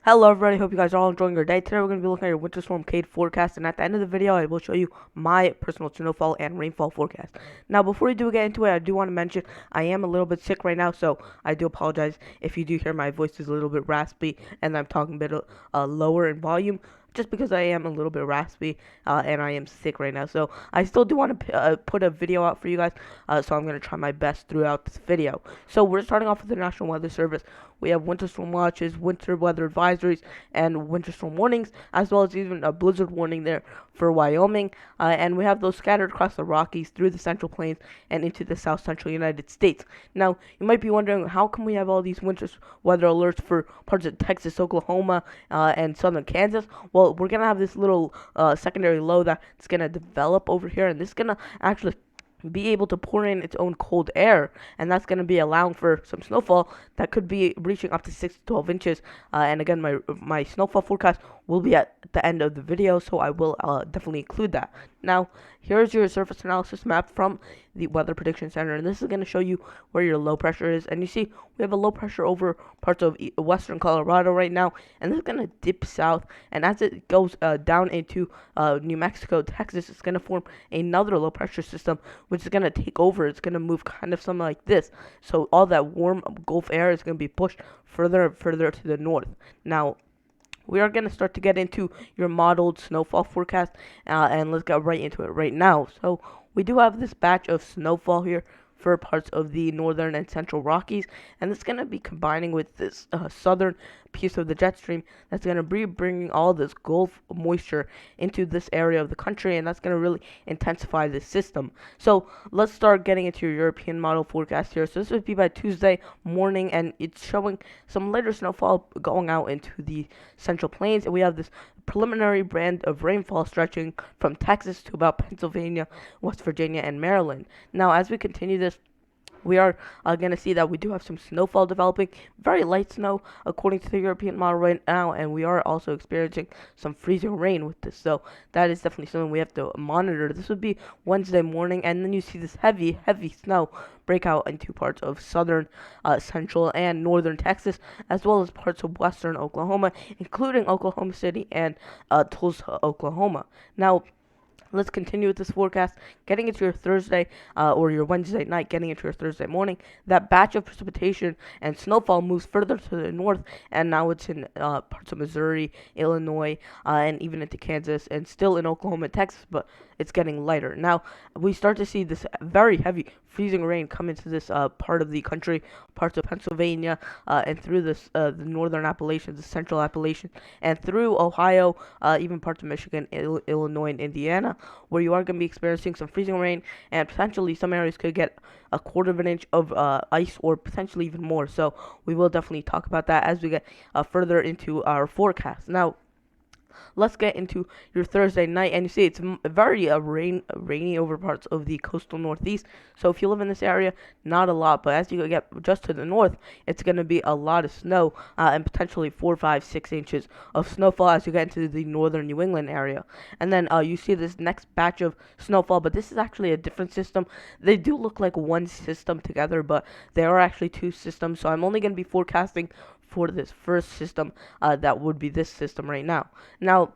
Hello everybody, hope you guys are all enjoying your day. Today we're going to be looking at your winter storm Kade forecast, and at the end of the video I will show you my personal snowfall and rainfall forecast. Now before we do get into it, I do want to mention I am a little bit sick right now, so I do apologize if you do hear my voice is a little bit raspy and I'm talking a bit lower in volume. Just because I am a little bit raspy and I am sick right now. So I still do want to put a video out for you guys, so I'm going to try my best throughout this video. So we're starting off with the National Weather Service. We have winter storm watches, winter weather advisories, and winter storm warnings, as well as even a blizzard warning there for Wyoming. And we have those scattered across the Rockies, through the Central Plains, and into the South Central United States. Now, you might be wondering, how come we have all these winter weather alerts for parts of Texas, Oklahoma, and southern Kansas? Well, we're going to have this little secondary low that's going to develop over here, and this is going to actually be able to pour in its own cold air, and that's going to be allowing for some snowfall that could be reaching up to 6 to 12 inches. And again, my snowfall forecast will be at the end of the video, so I will definitely include that. Now, here's your surface analysis map from the Weather Prediction Center, and this is going to show you where your low pressure is. And you see, we have a low pressure over parts of western Colorado right now, and this is going to dip south, and as it goes down into New Mexico, Texas, it's going to form another low pressure system, which is going to take over. It's going to move kind of something like this. So all that warm Gulf air is going to be pushed further and further to the north. Now, we are going to start to get into your modeled snowfall forecast, and let's get right into it right now. So we do have this batch of snowfall here for parts of the northern and central Rockies, and it's going to be combining with this southern piece of the jet stream that's going to be bringing all this Gulf moisture into this area of the country, and that's going to really intensify this system. So let's start getting into your European model forecast here. So this would be by Tuesday morning, and it's showing some later snowfall going out into the central plains, and we have this preliminary band of rainfall stretching from Texas to about Pennsylvania, West Virginia, and Maryland. Now, as we continue this, we are going to see that we do have some snowfall developing, very light snow according to the European model right now, and we are also experiencing some freezing rain with this. So that is definitely something we have to monitor. This would be Wednesday morning, and then you see this heavy, heavy snow break out into parts of southern, central, and northern Texas, as well as parts of western Oklahoma, including Oklahoma City and Tulsa, Oklahoma. Now, let's continue with this forecast. Getting into your Thursday or your Wednesday night, getting into your Thursday morning, that batch of precipitation and snowfall moves further to the north, and now it's in parts of Missouri, Illinois, and even into Kansas, and still in Oklahoma and Texas, but it's getting lighter. Now, we start to see this very heavy freezing rain come into this part of the country, parts of Pennsylvania, and through this the northern Appalachians, the central Appalachians, and through Ohio, even parts of Michigan, Illinois, and Indiana, where you are going to be experiencing some freezing rain, and potentially some areas could get a quarter of an inch of ice, or potentially even more. So we will definitely talk about that as we get further into our forecast. Now, let's get into your Thursday night, and you see it's very rainy over parts of the coastal northeast. So if you live in this area, not a lot, but as you get just to the north, it's going to be a lot of snow, and potentially 4, 5, 6 inches of snowfall as you get into the northern New England area. And then you see this next batch of snowfall, but this is actually a different system. They do look like one system together, but they are actually two systems. So I'm only going to be forecasting for this first system, that would be this system right now. Now,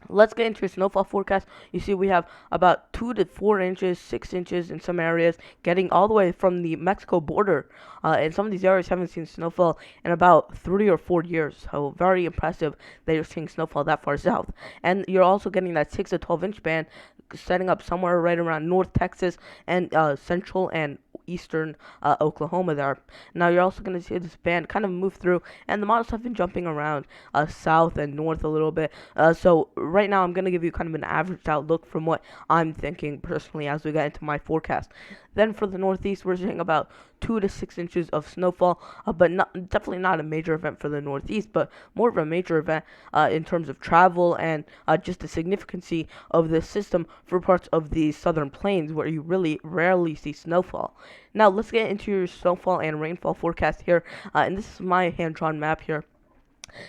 let's get into your snowfall forecast. You see we have about 2 to 4 inches, 6 inches in some areas, getting all the way from the Mexico border. And some of these areas haven't seen snowfall in about 3 or 4 years. So very impressive that you're seeing snowfall that far south. And you're also getting that 6 to 12 inch band setting up somewhere right around North Texas and central and eastern Oklahoma there. Now you're also going to see this band kind of move through, and the models have been jumping around south and north a little bit. So right now I'm going to give you kind of an averaged out look from what I'm thinking personally as we get into my forecast. Then for the northeast, we're seeing about 2 to 6 inches of snowfall, but definitely not a major event for the northeast, but more of a major event in terms of travel and just the significancy of this system for parts of the southern plains where you really rarely see snowfall. Now let's get into your snowfall and rainfall forecast here, and this is my hand-drawn map here.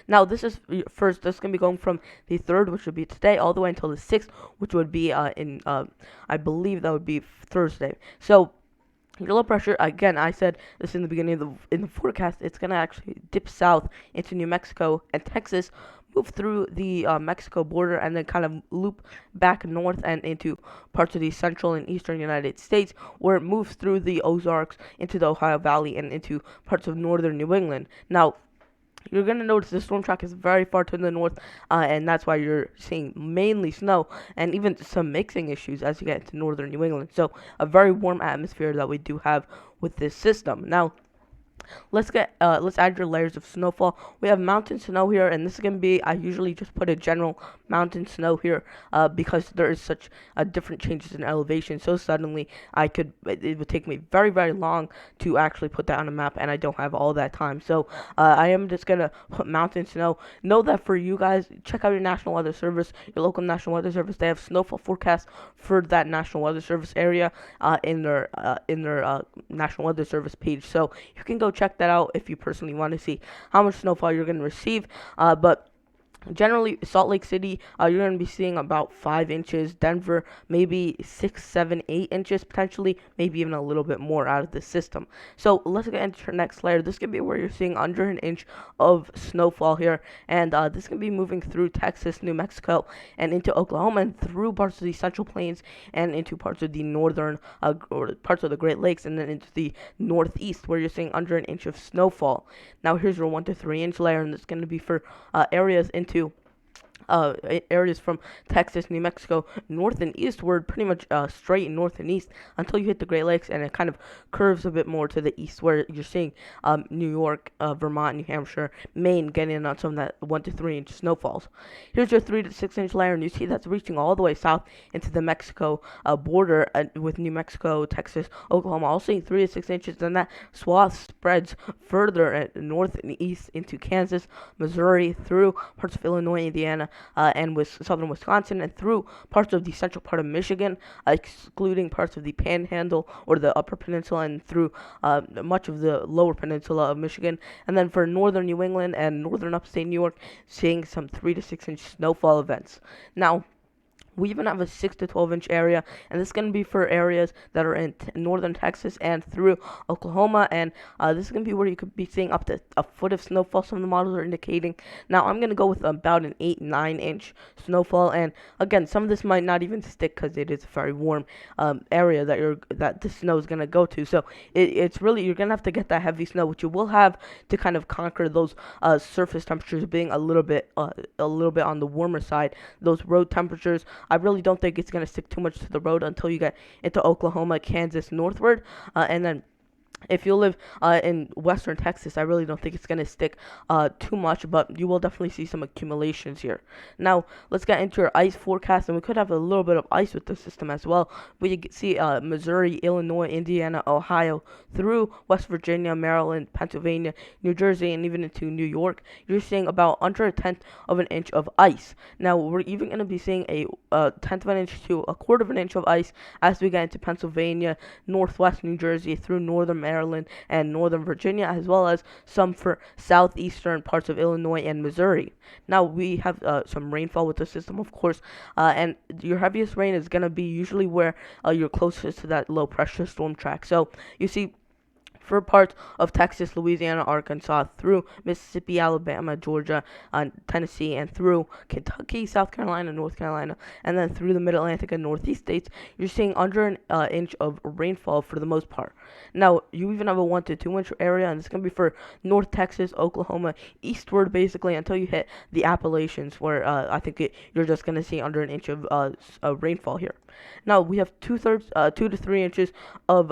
Now, this is first. This is gonna be going from the 3rd, which would be today, all the way until the 6th, which would be I believe that would be Thursday. So Your low pressure, again, I said this in the beginning of the forecast, it's going to actually dip south into New Mexico and Texas, move through the Mexico border, and then kind of loop back north and into parts of the central and eastern United States, where it moves through the Ozarks into the Ohio Valley and into parts of northern New England. Now, you're going to notice the storm track is very far to the north, and that's why you're seeing mainly snow and even some mixing issues as you get into northern New England. So, a very warm atmosphere that we do have with this system. Now, let's add your layers of snowfall. We have mountain snow here, and this is gonna be, I usually just put a general mountain snow here, because there is such different changes in elevation. So suddenly it would take me very very long to actually put that on a map, and I don't have all that time. So I am just gonna put mountain snow. Know that for you guys, check out your National Weather Service, your local National Weather Service. They have snowfall forecast for that National Weather Service area in their National Weather Service page. So you can go check that out if you personally want to see how much snowfall you're going to receive. But generally, Salt Lake City, you're going to be seeing about 5 inches. Denver, maybe 6, 7, 8 inches potentially, maybe even a little bit more out of the system. So let's get into your next layer. This could be where you're seeing under an inch of snowfall here, and this can be moving through Texas, New Mexico, and into Oklahoma, and through parts of the Central Plains, and into parts of the northern, or parts of the Great Lakes, and then into the northeast, where you're seeing under an inch of snowfall. Now here's your 1 to 3 inch layer, and it's going to be for areas into areas from Texas, New Mexico, north and eastward, pretty much straight north and east until you hit the Great Lakes, and it kind of curves a bit more to the east, where you're seeing New York, Vermont, New Hampshire, Maine getting on some of that 1 to 3 inch snowfalls. Here's your 3 to 6 inch layer, and you see that's reaching all the way south into the Mexico border with New Mexico, Texas, Oklahoma, all seeing 3 to 6 inches, and that swath spreads further north and east into Kansas, Missouri, through parts of Illinois, Indiana, and with southern Wisconsin, and through parts of the central part of Michigan, excluding parts of the Panhandle or the Upper Peninsula, and through much of the Lower Peninsula of Michigan. And then for northern New England and northern upstate New York, seeing some 3 to 6 inch snowfall events. Now, we even have a 6 to 12 inch area, and this is going to be for areas that are in northern Texas and through Oklahoma, and this is going to be where you could be seeing up to a foot of snowfall, some of the models are indicating. Now, I'm going to go with about an 8, 9 inch snowfall, and again, some of this might not even stick because it is a very warm area that the snow is going to go to, so it's really, you're going to have to get that heavy snow, which you will have to kind of conquer those surface temperatures being a little bit on the warmer side. Those road temperatures, I really don't think it's going to stick too much to the road until you get into Oklahoma, Kansas, northward, and then if you live in western Texas, I really don't think it's going to stick too much, but you will definitely see some accumulations here. Now, let's get into your ice forecast, and we could have a little bit of ice with the system as well. We see Missouri, Illinois, Indiana, Ohio, through West Virginia, Maryland, Pennsylvania, New Jersey, and even into New York. You're seeing about under a tenth of an inch of ice. Now, we're even going to be seeing a tenth of an inch to a quarter of an inch of ice as we get into Pennsylvania, northwest New Jersey, through northern Maryland and northern Virginia, as well as some for southeastern parts of Illinois and Missouri. Now, we have some rainfall with the system, of course, and your heaviest rain is going to be usually where you're closest to that low pressure storm track. So you see, for parts of Texas, Louisiana, Arkansas, through Mississippi, Alabama, Georgia, Tennessee, and through Kentucky, South Carolina, North Carolina, and then through the Mid-Atlantic and Northeast states, you're seeing under an inch of rainfall for the most part. Now, you even have a 1 to 2 inch area, and it's going to be for North Texas, Oklahoma, eastward basically until you hit the Appalachians, where I think you're just going to see under an inch of rainfall here. Now, we have 2 to 3 inches of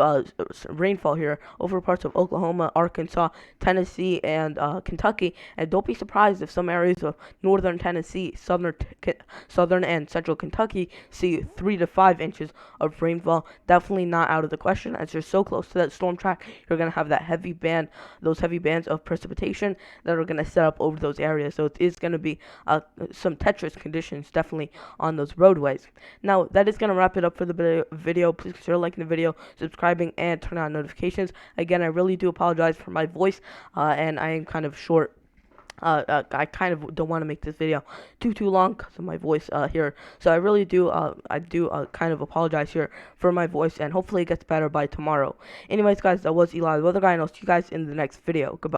rainfall here over parts of Oklahoma, Arkansas, Tennessee, and Kentucky. And don't be surprised if some areas of northern Tennessee, southern and central Kentucky see 3 to 5 inches of rainfall. Definitely not out of the question, as you're so close to that storm track. You're going to have that those heavy bands of precipitation that are going to set up over those areas. So it is going to be some treacherous conditions definitely on those roadways. Now, that is going to wrap it up for the video. Please consider liking the video, subscribing, and turning on notifications. Again, I really do apologize for my voice, and I am kind of short I kind of don't want to make this video too long because of my voice here. So I really do kind of apologize here for my voice, and hopefully it gets better by tomorrow. Anyways, guys, that was Eli, the weather guy, and I'll see you guys in the next video. Goodbye.